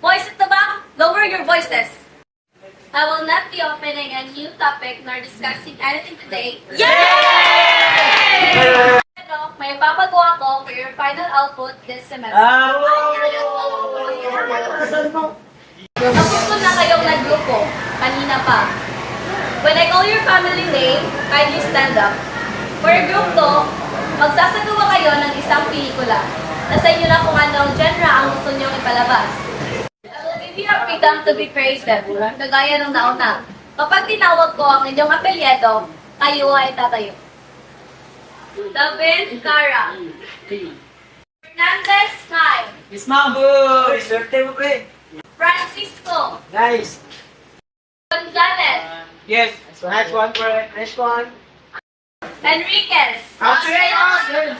Boys at the back, lower your voices. I will not be opening a new topic nor discussing anything today. Yay! Pero may papagawa ko for your final output this semester. Tapos ko na kayong nagrupo, kanina pa. When I call your family name, kindly stand up. For group to, magsasagawa kayo ng isang pelikula. Nasa inyo na kung anong genre ang gusto niyong ipalabas. I will give you a freedom to be creative, kagaya ng nauna. Kapag tinawag ko ang inyong apelyedo, kayo ay tatayo. David Cara. Fernandez Kai. Miss Mambo! Swerte mo, pre! Francisco. Nice! Gonzalez. Yes! Nice one, pre! Nice one! Enriquez. Absent!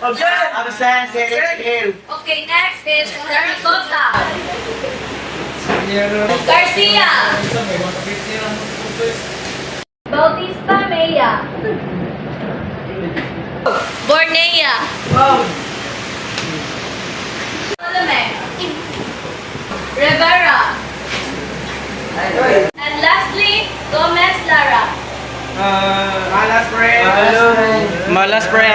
Okay, next is Terracotta. Garcia. Bautista Mea. Bornea. Wow! Salome. Rivera. And lastly, Gomez Lara. Malas, pre! Malas, pre!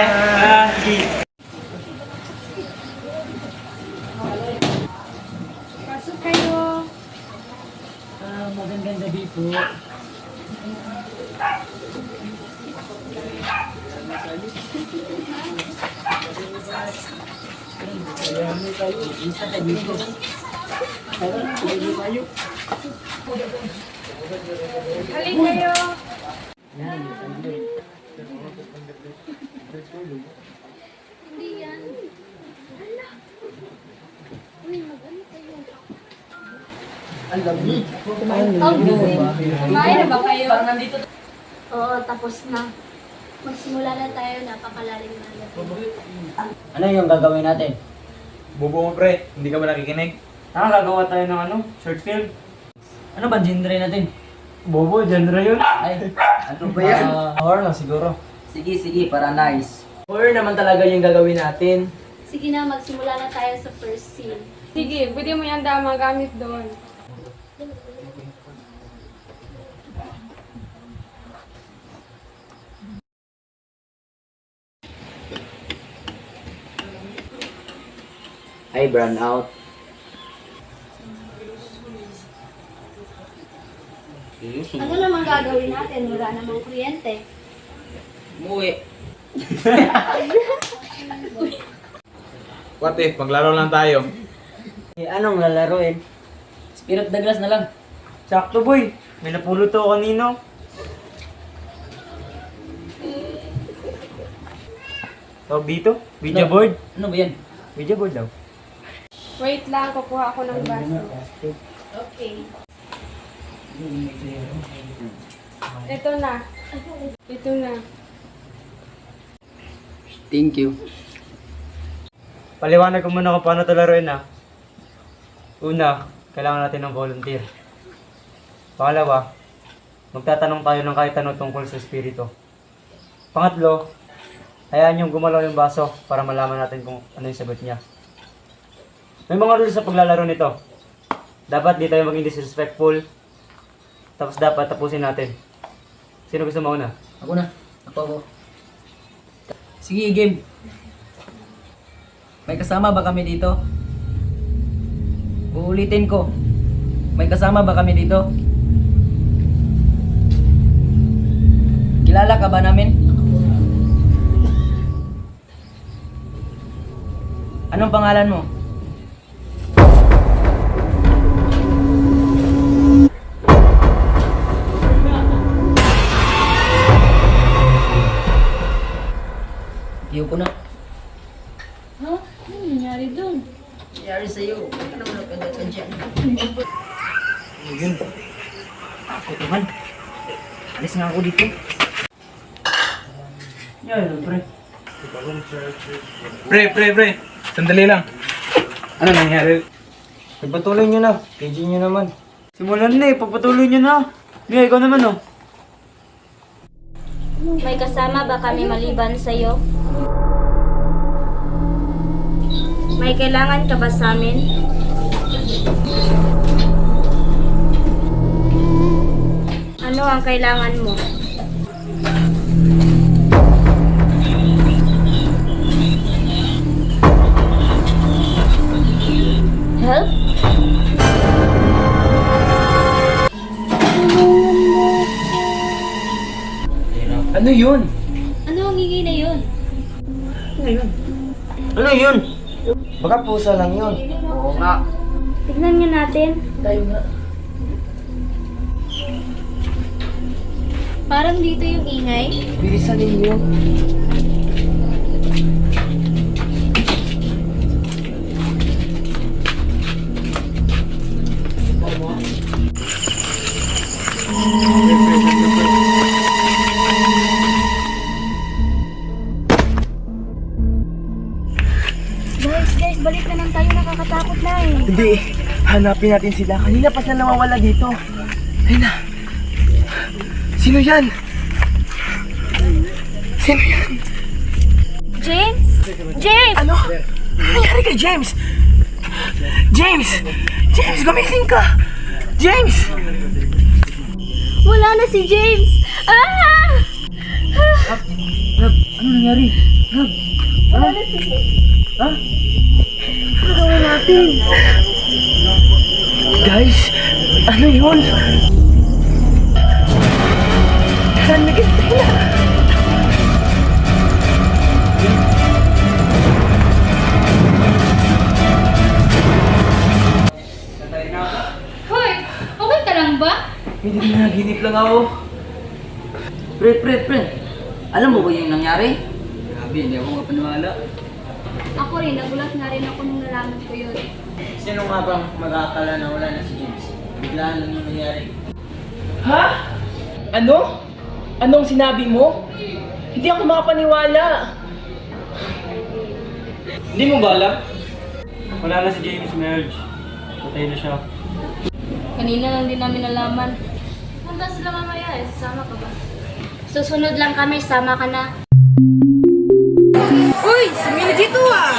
Pasok kayo. Magandang gabi po. Halin kayo. Hindi yan. Kumain na ba kayo? Oo, tapos na. Magsimula na tayo, napakalalim na yan. Ano yung gagawin natin? Bubo mo, pre. Hindi ka ba nakikinig? Gagawa tayo ng short film. Ano ba genre natin? Bobo, genre yun. Ay, ano ba yan? Horror na siguro. Sige, para nice. Horror naman talaga yung gagawin natin. Sige na, magsimula na tayo sa first scene. Sige, pwede mo yan magamit doon. Ay, brown out. Ano naman gagawin natin? Wala namang kuryente. Umuwi. What if, maglaro lang tayo. Anong lalaroin? Spirit the Glass na lang. Sakto boy, may napulot ako kanino. Tawag dito? Video board? Ano ba yan? Video board daw. Wait lang, kukuha ako ng baso. Okay. Ito na. Ito na. Thank you. Paliwanag ko muna kung paano ito laruin ha. Una, kailangan natin ng volunteer. Pangalawa, magtatanong tayo ng kahit ano tungkol sa espiritu. Pangatlo, hayaan yung gumalaw yung baso para malaman natin kung ano yung sagot niya. May mga rules sa paglalaro nito. Dapat di tayo maging disrespectful. Tapos dapat tapusin natin. Sino gusto mauna? Ako na. Ako. Sige, game. May kasama ba kami dito? Uulitin ko. May kasama ba kami dito? Kilala ka ba namin? Anong pangalan mo? Iyo ko na. Ha? Ano nangyari doon? Nangyari sa'yo. Ano mo nagkagat ka dyan? Yun. Ako naman. Alis nga ako dito. Yan, pre. Pre. Sandali lang. Ano nangyari? Pagpatuloy nyo na. KG nyo naman. Simulan na eh. Pagpatuloy nyo na. Mia, ikaw naman oh. May kasama ba kami maliban sa'yo? May kailangan ka ba sa amin? ang kailangan mo. Help? Ano yun? Ano ang hingi na yun? Ano yun? Baka pusa lang yun. Oo nga. Tignan nga natin. Parang dito yung ingay. Bilisan ninyo. Guys, balik na lang tayo. Nakakatakot na eh. Hindi. Hanapin natin sila. Kanina pa sila nawawala dito. Ayun na. Sino yan? Sino yan? James? James! Ano? Ano nangyari kay James? James! James, gumising ka! James! Wala na si James! Ah! Rob, ano nangyari? Rob, Wala na si James. ha? Ano gawin natin? Guys, ano yun? San Miguel, tayo na! Hoy! Okay ka lang ba? Hindi naginip lang ako. Pre. Alam mo ba yung nangyari? Grabe, hindi ako mapaniwala. Ako rin, nagulat nga rin ako nung nalaman ko yun. Sino nga bang mag-aakala na wala na si James? Biglaan lang yung nangyari. Ha? Ano? Anong sinabi mo? Hindi ako makapaniwala. Hindi mo ba alam? Wala na si James Merge. Patay na siya. Kanina lang din namin nalaman. Punta sila mamaya eh, sasama ka ba? Susunod lang kami, sama ka na. Uy! Si Mila dito ah!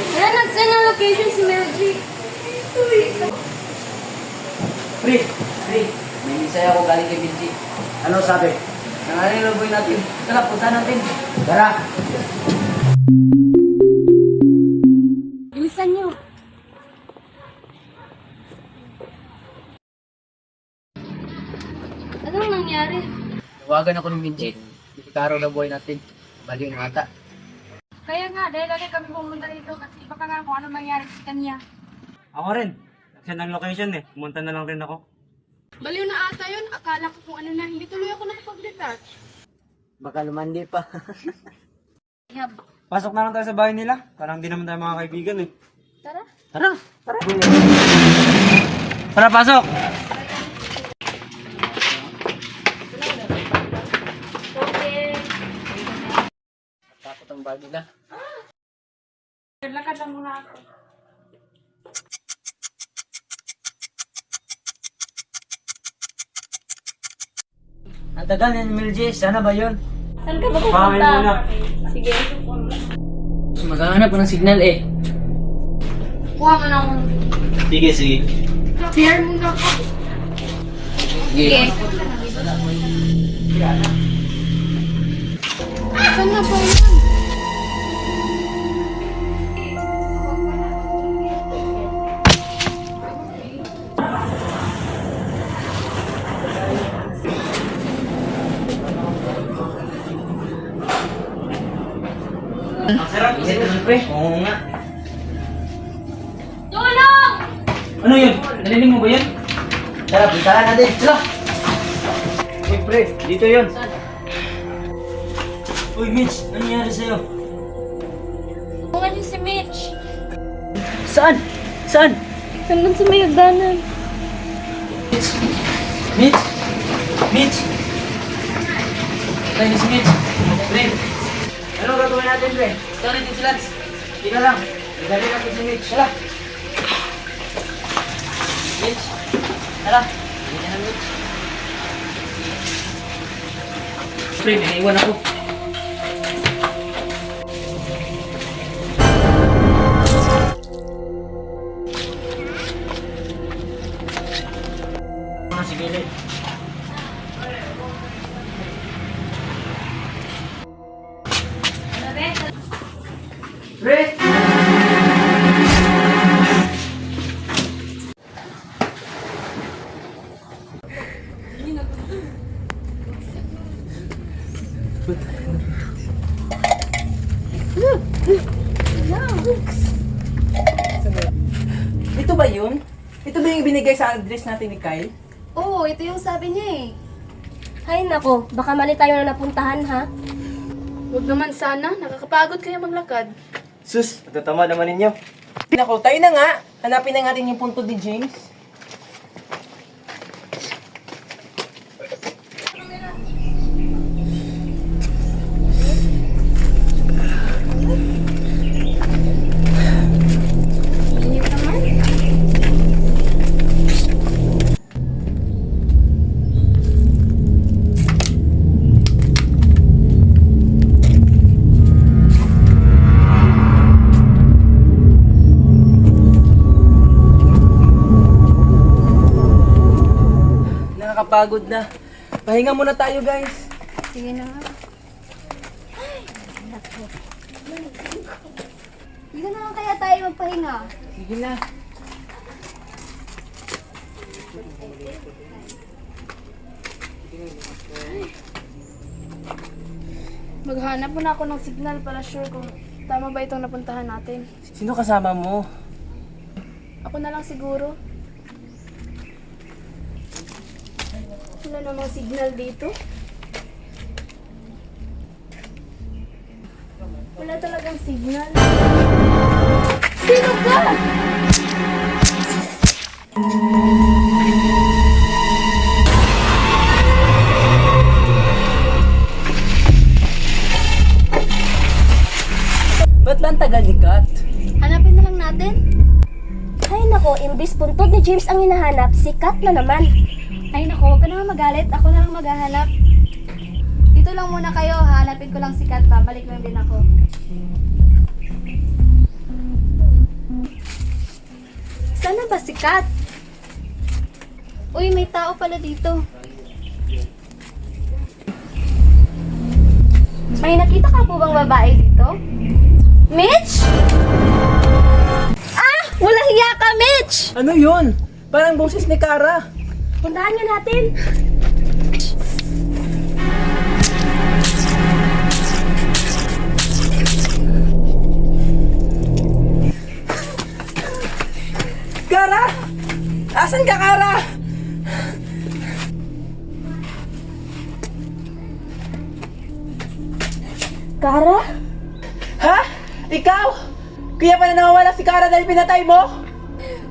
Wala, nag-send ng location si Melgy. Pre, may misaya ako galing kay Benji. Ano sabi? Nangaling laboy natin. Tara, punta natin. Tara. Bilisan niyo. Anong nangyari? Tawagan ako ng Benji. Ikaraw na buhay natin. Baliw na ata. Kaya nga, dahil lagi kami pumunta dito kasi baka nga kung ano mangyari sa kanya. Ako rin. Send ang location eh. Pumunta na lang rin ako. Baliw na ata yun. Akala ko kung ano na. Hindi tuloy ako nakapag-detach. Baka lumandi pa. Pasok na lang tayo sa bahay nila. Parang di naman tayo mga kaibigan eh. Tara. Tara. Tara, pasok! Okay. Takot ang bag nila. Lakad lang muna ako. Ang tagal ni Milji. Sana ba yun? Saan ka ba Pangin pupunta? muna. Sige. Maghahanap ko ng signal eh. Kuha mo na akong Sige. share muna ako. Sige. Saan na ba yan? Ang sarap. Isip ko pre. Oo nga. Tulong! Ano yun? Narinig mo ba yan? Tara, puntahan natin. Tara. Uy, pre. Dito yun. Uy, Mitch. Ano nangyari sa'yo? Tungan niyo si Mitch. Saan? Saan? Nandun sa may hagdanan. Mitch! Mitch! Tayo si Mitch. Pre. Ano gagawin natin, pre? Ito natin si Lance. Tika lang. Igali natin si Mitch. Tara. Mitch. Tara. Hindi na, Mitch. Pre, may naiwan ako. sa gilid. Ito ba yun? Ito ba yung binigay sa address natin ni Kyle? Oo, ito yung sabi niya eh. Hay nako, baka mali tayo na napuntahan ha. Huwag naman sana, nakakapagod kaya maglakad. Sus, natatama naman ninyo. Nako, tayo na nga. Hanapin na natin yung punto ni James. Nakakapagod na. Pahinga muna tayo, guys. Sige na nga. Hindi na lang kaya tayo magpahinga. Sige na. Maghanap muna ako ng signal para sure kung tama ba itong napuntahan natin. Sino kasama mo? Ako na lang siguro. Wala namang signal dito. Wala talagang signal. Sino ka? Ba't lang tagal ni Kat? Hanapin na lang natin. Hay nako, imbis puntod ni James ang hinahanap, si Kat na naman. Ay nako, huwag ka naman magalit. Ako na lang maghahanap. Dito lang muna kayo. Hanapin ko lang si Kat. Babalik lang din ako. Sana ba si Kat? Uy, may tao pala dito. May nakita ka po bang babae dito? Mitch? Ah! Walang hiya ka, Mitch! Ano yun? Parang boses ni Kara. Puntahan nga natin. Kara! Asan ka, Kara? Kara? Ha? Ikaw? Kaya pala nawawala si Kara dahil pinatay mo?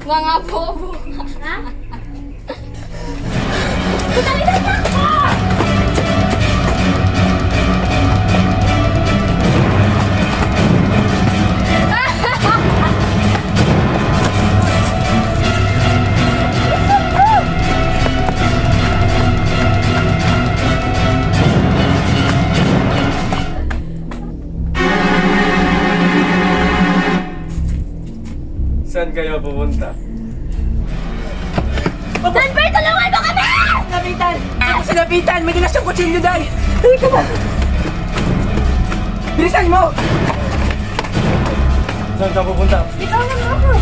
Mga bobo. Saan kayo pupunta? Denver, tulungan mo kami! Sinabitan! Ako sinabitan! May dinas yung kutsilyo dahil! Dali ka ba? Bilisan mo! Saan ka pupunta? Ikaw na mo ako.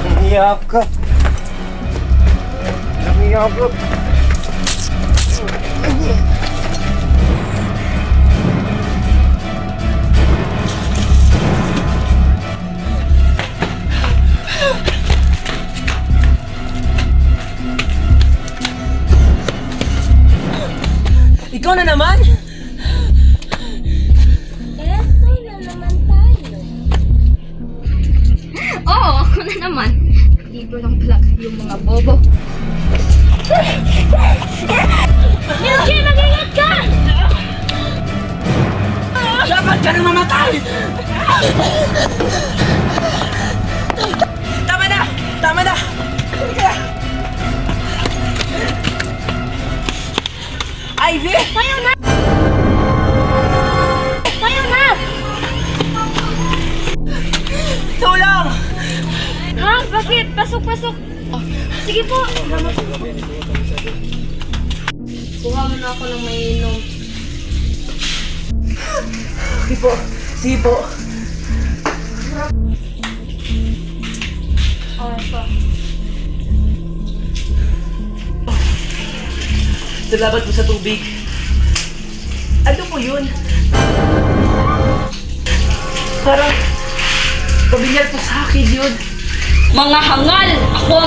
Umiyak ka. Umiyak ka. Ikaw na naman? Eto na naman tayo. Oo, ako na naman. Dito lang pala yung mga bobo. Milky, mag-ingat ka! Dapat ka nang mamatay! Tama na! Tama na! Halika na! Ivy! Tayo na! Tayo na! pasok. Sige po. Kuha mo na ako ng mainom. Sige po. Sige po. Salamat po sa tubig. Ano po yun? Parang pabinyal po sa akin yun. Mga hangal! Ako ang